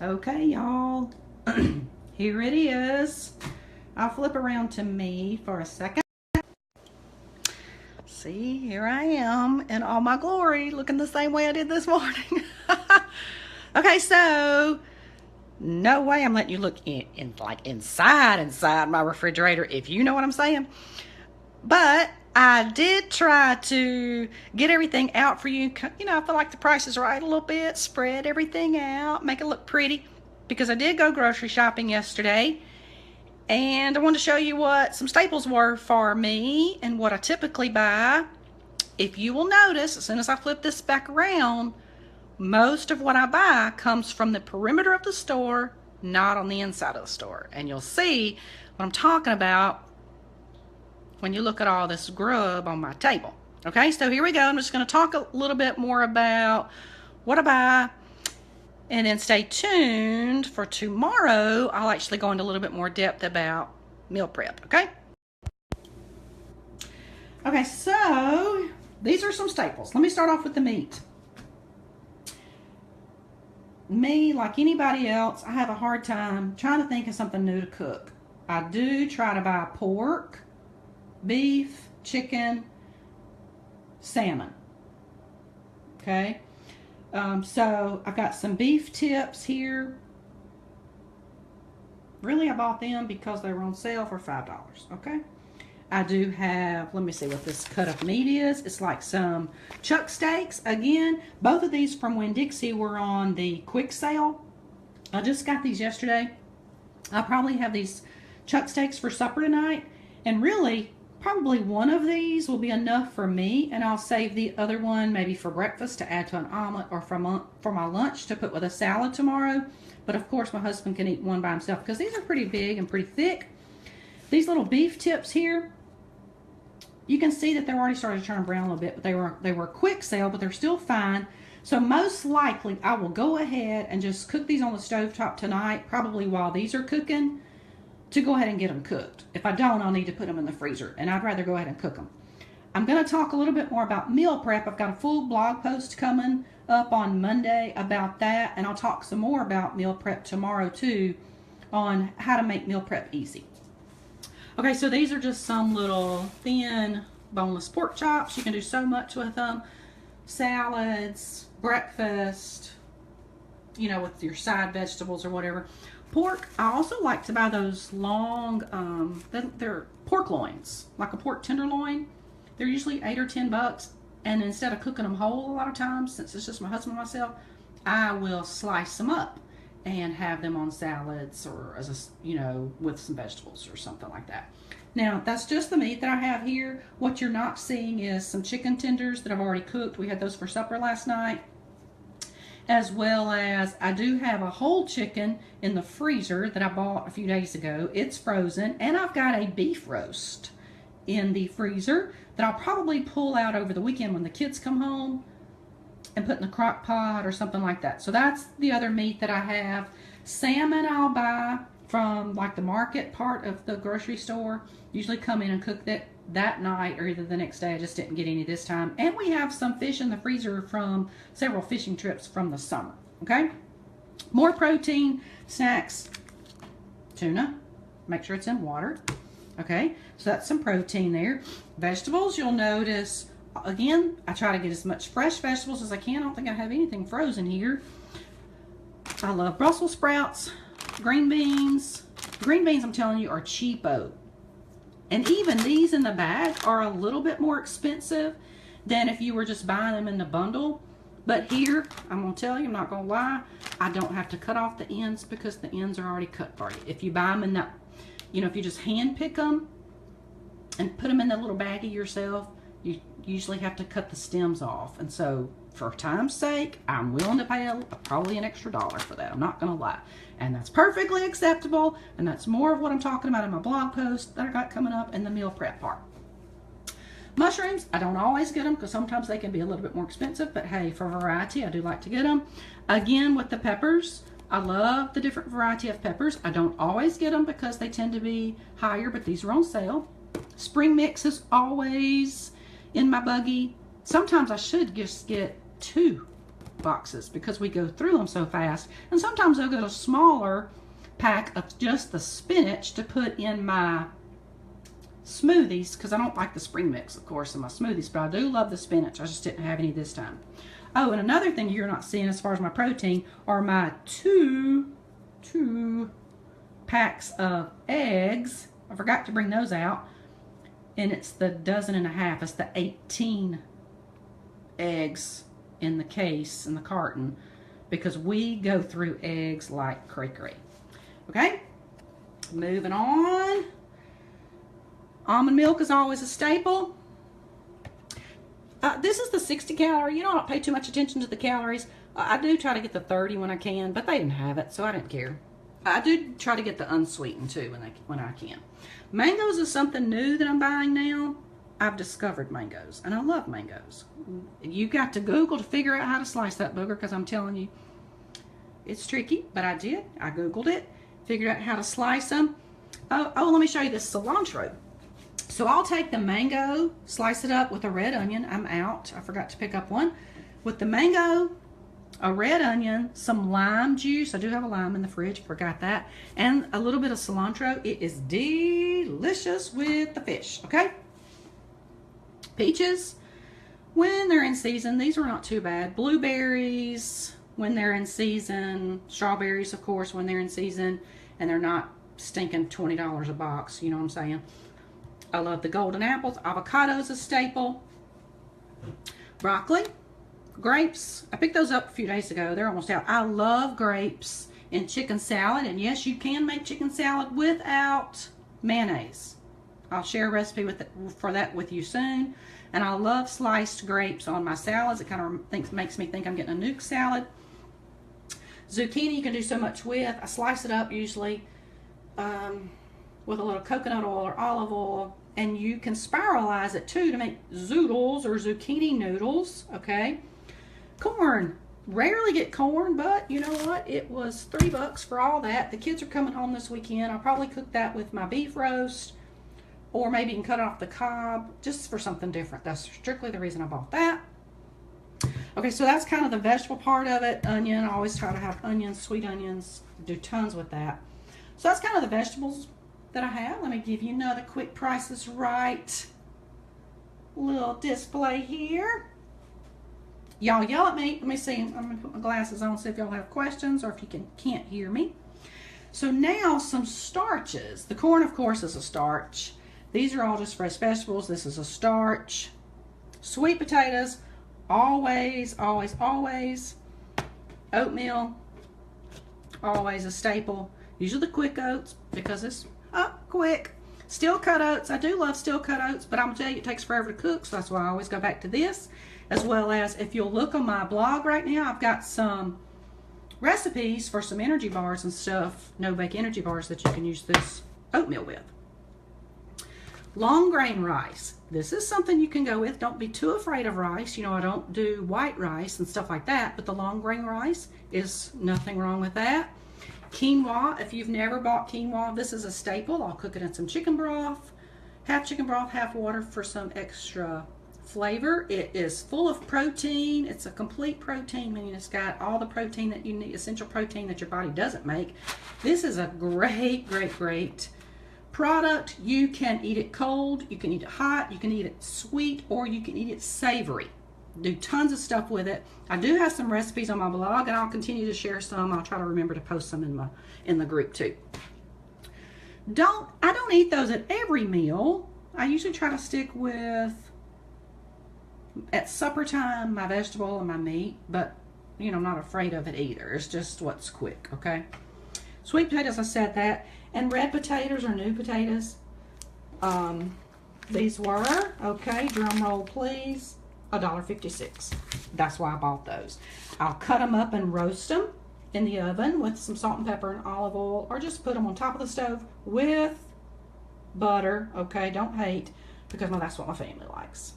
Okay, y'all. Here it is. I'll flip around to me for a second. See, here I am in all my glory, looking the same way I did this morning. Okay, so no way I'm letting you look like inside my refrigerator, if you know what I'm saying. But I did try to get everything out for you. You know, I feel like the price is right a little bit. Spread everything out, make it look pretty. Because I did go grocery shopping yesterday. And I wanted to show you what some staples were for me and what I typically buy. If you will notice, as soon as I flip this back around, most of what I buy comes from the perimeter of the store, not on the inside of the store. And you'll see what I'm talking about when you look at all this grub on my table. Okay, so here we go. I'm just going to talk a little bit more about what I buy, and then stay tuned for tomorrow. I'll actually go into a little bit more depth about meal prep, okay? Okay, so these are some staples. Let me start off with the meat. Me, like anybody else, I have a hard time trying to think of something new to cook. I do try to buy pork, beef, chicken, salmon. Okay, so I've got some beef tips here. Really, I bought them because they were on sale for $5. Okay, I do have, let me see what this cut of meat is. It's like some chuck steaks. Again, both of these from Winn-Dixie were on the quick sale. I just got these yesterday. I'll probably have these chuck steaks for supper tonight, and really probably one of these will be enough for me, and I'll save the other one maybe for breakfast to add to an omelet, or for my lunch to put with a salad tomorrow. But of course my husband can eat one by himself because these are pretty big and pretty thick. These little beef tips here, you can see that they're already starting to turn brown a little bit, but they were a quick sale, but they're still fine. So most likely I will go ahead and just cook these on the stovetop tonight, probably while these are cooking, to go ahead and get them cooked. If I don't, I'll need to put them in the freezer, and I'd rather go ahead and cook them. I'm going to talk a little bit more about meal prep. I've got a full blog post coming up on Monday about that, and I'll talk some more about meal prep tomorrow too, on how to make meal prep easy. Okay, so these are just some little thin boneless pork chops. You can do so much with them. Salads, breakfast, you know, with your side vegetables or whatever. Pork, I also like to buy those long, they're pork loins, like a pork tenderloin. They're usually $8 or $10, and instead of cooking them whole a lot of times, since it's just my husband and myself, I will slice them up and have them on salads, or as a, you know, with some vegetables or something like that. Now, that's just the meat that I have here. What you're not seeing is some chicken tenders that I've already cooked. We had those for supper last night. As well as I do have a whole chicken in the freezer that I bought a few days ago. It's frozen, and I've got a beef roast in the freezer that I'll probably pull out over the weekend when the kids come home and put in the crock pot or something like that. So that's the other meat that I have. Salmon I'll buy from like the market part of the grocery store. Usually come in and cook that night or either the next day. I just didn't get any this time. And we have some fish in the freezer from several fishing trips from the summer. Okay, more protein snacks. Tuna, make sure it's in water. Okay, so that's some protein there. Vegetables, you'll notice, again, I try to get as much fresh vegetables as I can. I don't think I have anything frozen here. I love Brussels sprouts, green beans. Green beans, I'm telling you, are cheapo. And even these in the bag are a little bit more expensive than if you were just buying them in the bundle. But here, I'm going to tell you, I'm not going to lie, I don't have to cut off the ends because the ends are already cut for you. If you buy them in that, you know, if you just hand pick them and put them in the little baggie yourself, you usually have to cut the stems off. And so, for time's sake, I'm willing to pay probably an extra $1 for that. I'm not going to lie. And that's perfectly acceptable. And that's more of what I'm talking about in my blog post that I got coming up in the meal prep part. Mushrooms, I don't always get them because sometimes they can be a little bit more expensive. But hey, for variety, I do like to get them. Again, with the peppers, I love the different variety of peppers. I don't always get them because they tend to be higher, but these are on sale. Spring mix is always in my buggy. Sometimes I should just get 2 boxes because we go through them so fast. And sometimes I'll get a smaller pack of just the spinach to put in my smoothies because I don't like the spring mix, of course, in my smoothies, but I do love the spinach. I just didn't have any this time. Oh, and another thing you're not seeing as far as my protein are my two packs of eggs. I forgot to bring those out. And it's the 1.5 dozen. It's the 18 eggs in the case, in the carton, because we go through eggs like cray-cray. Okay? Moving on. Almond milk is always a staple. This is the 60 calorie. You know, I don't pay too much attention to the calories. I do try to get the 30 when I can, but they didn't have it, so I didn't care. I do try to get the unsweetened too when I can. Mangoes is something new that I'm buying now. I've discovered mangoes, and I love mangoes. You got to Google to figure out how to slice that booger, because I'm telling you, it's tricky, but I did. I Googled it, figured out how to slice them. Oh, let me show you this cilantro. So I'll take the mango, slice it up with a red onion. I'm out. I forgot to pick up one. With the mango, a red onion, some lime juice. I do have a lime in the fridge, forgot that. And a little bit of cilantro. It is delicious with the fish, okay? Peaches, when they're in season, these are not too bad. Blueberries, when they're in season. Strawberries, of course, when they're in season. And they're not stinking $20 a box, you know what I'm saying? I love the golden apples. Avocado's a staple. Broccoli. Grapes, I picked those up a few days ago. They're almost out. I love grapes in chicken salad. And yes, you can make chicken salad without mayonnaise. I'll share a recipe for that with you soon. And I love sliced grapes on my salads. It kind of makes me think I'm getting a nuke salad. Zucchini you can do so much with. I slice it up usually with a little coconut oil or olive oil. And you can spiralize it too to make zoodles or zucchini noodles, okay? Corn. Rarely get corn, but you know what? It was $3 for all that. The kids are coming home this weekend. I'll probably cook that with my beef roast, or maybe you can cut off the cob just for something different. That's strictly the reason I bought that. Okay, so that's kind of the vegetable part of it. Onion. I always try to have onions, sweet onions. Do tons with that. So that's kind of the vegetables that I have. Let me give you another quick Price is Right little display here. Y'all yell at me. Let me see. I'm going to put my glasses on, see if y'all have questions or if you can't hear me. So now some starches. The corn, of course, is a starch. These are all just fresh vegetables. This is a starch. Sweet potatoes, always, always, always. Oatmeal, always a staple. Usually the quick oats because it's quick. Steel cut oats. I do love steel cut oats, but I'm going to tell you it takes forever to cook, so that's why I always go back to this. As well as, if you'll look on my blog right now, I've got some recipes for some energy bars and stuff, no-bake energy bars that you can use this oatmeal with. Long grain rice. This is something you can go with. Don't be too afraid of rice. You know, I don't do white rice and stuff like that, but the long grain rice is nothing wrong with that. Quinoa. If you've never bought quinoa, this is a staple. I'll cook it in some chicken broth. Half chicken broth, half water for some extra flavor. It is full of protein. It's a complete protein. I mean, it's got all the protein that you need, essential protein that your body doesn't make. This is a great, great, great product. You can eat it cold, you can eat it hot, you can eat it sweet, or you can eat it savory. Do tons of stuff with it. I do have some recipes on my blog, and I'll continue to share some. I'll try to remember to post some in the group too. I don't eat those at every meal. I usually try to stick with, at supper time, my vegetable and my meat, but you know, I'm not afraid of it either. It's just what's quick, okay? Sweet potatoes, I said that. And red potatoes or new potatoes. These were, okay, drum roll please, $1.56. That's why I bought those. I'll cut them up and roast them in the oven with some salt and pepper and olive oil, or just put them on top of the stove with butter, okay? Don't hate, because that's what my family likes.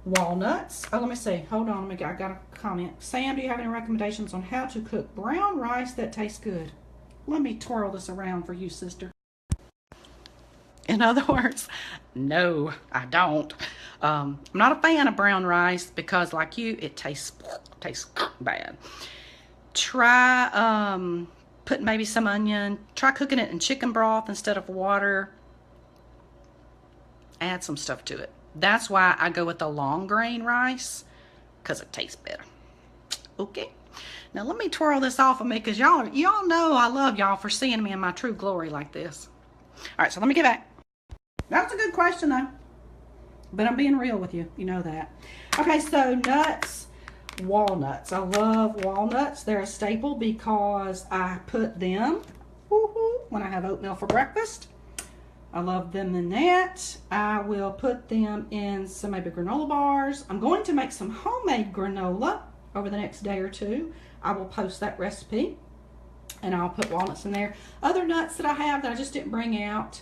Walnuts. Oh, let me see. Hold on. I got a comment. Sam, do you have any recommendations on how to cook brown rice that tastes good? Let me twirl this around for you, sister. In other words, no, I don't. I'm not a fan of brown rice because, like you, it tastes tastes bad. Try putting maybe some onion. Try cooking it in chicken broth instead of water. Add some stuff to it. That's why I go with the long grain rice, because it tastes better. Okay. Now let me twirl this off of me, because y'all know I love y'all for seeing me in my true glory like this. All right, so let me get back. That was a good question though, but I'm being real with you. You know that. Okay, so nuts, walnuts. I love walnuts. They're a staple because I put them when I have oatmeal for breakfast. I love them in that. I will put them in some maybe granola bars. I'm going to make some homemade granola over the next day or two. I will post that recipe and I'll put walnuts in there. Other nuts that I have that I just didn't bring out.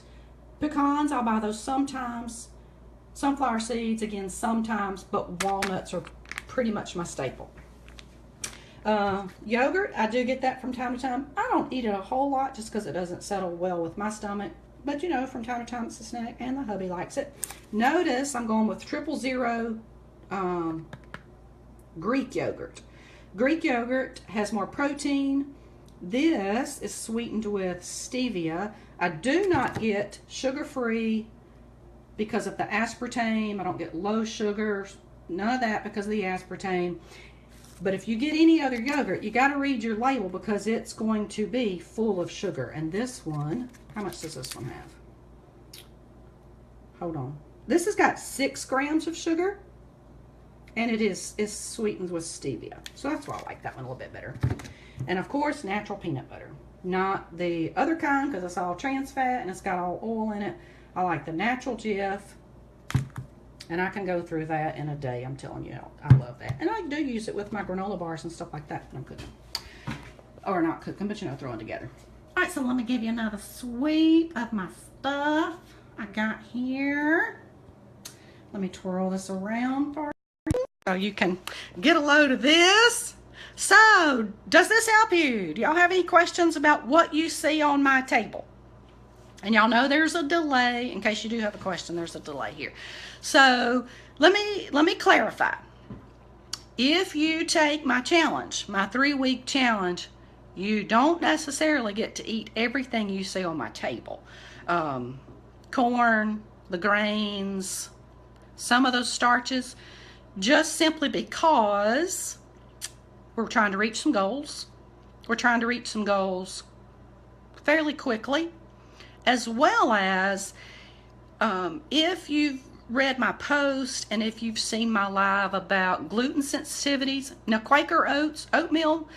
Pecans, I'll buy those sometimes. Sunflower seeds, again, sometimes, but walnuts are pretty much my staple. Yogurt, I do get that from time to time. I don't eat it a whole lot just because it doesn't settle well with my stomach. But, you know, from time to time it's a snack, and the hubby likes it. Notice I'm going with 000 Greek yogurt. Greek yogurt has more protein. This is sweetened with stevia. I do not get sugar-free because of the aspartame. I don't get low sugar, none of that because of the aspartame. But if you get any other yogurt, you got to read your label because it's going to be full of sugar. And this one, how much does this one have? Hold on. This has got 6 grams of sugar, and it's sweetened with stevia. So that's why I like that one a little bit better. And of course, natural peanut butter. Not the other kind because it's all trans fat and it's got all oil in it. I like the natural Jif. And I can go through that in a day. I'm telling you, I love that. And I do use it with my granola bars and stuff like that when I'm cooking. Or not cooking, but you know, throwing together. All right, so let me give you another sweep of my stuff I got here. Let me twirl this around for you so you can get a load of this. So, does this help you? Do y'all have any questions about what you see on my table? And y'all know there's a delay. In case you do have a question, there's a delay here. So let me clarify. If you take my challenge, my 3-week challenge, you don't necessarily get to eat everything you see on my table. Corn, the grains, some of those starches, just simply because we're trying to reach some goals. We're trying to reach some goals fairly quickly. As well as if you've read my post and if you've seen my live about gluten sensitivities. Now, Quaker Oats, oatmeal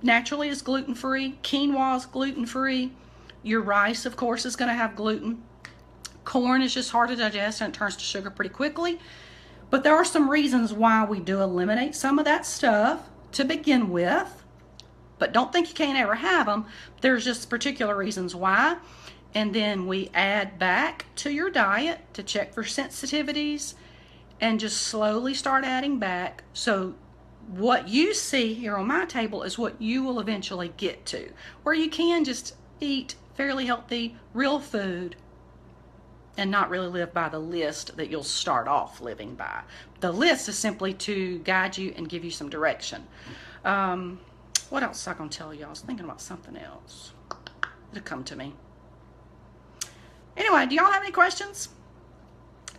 naturally is gluten-free. Quinoa is gluten-free. Your rice, of course, is going to have gluten. Corn is just hard to digest and it turns to sugar pretty quickly. But there are some reasons why we do eliminate some of that stuff to begin with. But don't think you can't ever have them. There's just particular reasons why. And then we add back to your diet to check for sensitivities and just slowly start adding back. So what you see here on my table is what you will eventually get to, where you can just eat fairly healthy, real food and not really live by the list that you'll start off living by. The list is simply to guide you and give you some direction. What else was I going to tell you? I was thinking about something else. It'll come to me. Anyway, do y'all have any questions?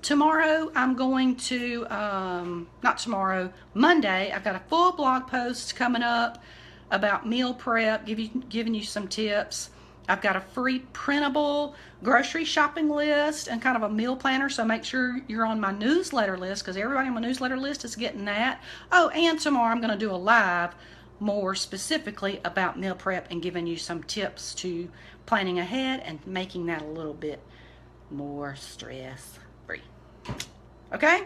Tomorrow, I'm going to, not tomorrow, Monday, I've got a full blog post coming up about meal prep, giving you some tips. I've got a free printable grocery shopping list and kind of a meal planner, so make sure you're on my newsletter list because everybody on my newsletter list is getting that. Oh, and tomorrow I'm going to do a live more specifically about meal prep and giving you some tips to planning ahead and making that a little bit more stress-free. Okay?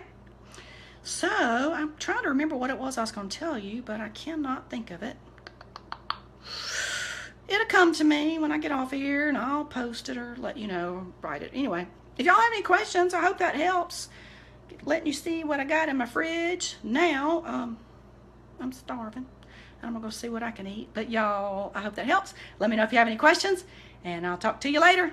So, I'm trying to remember what it was I was going to tell you, but I cannot think of it. It'll come to me when I get off here, and I'll post it or let you know, write it. Anyway, if y'all have any questions, I hope that helps. Letting you see what I got in my fridge. Now, I'm starving. I'm going to go see what I can eat. But y'all, I hope that helps. Let me know if you have any questions, and I'll talk to you later.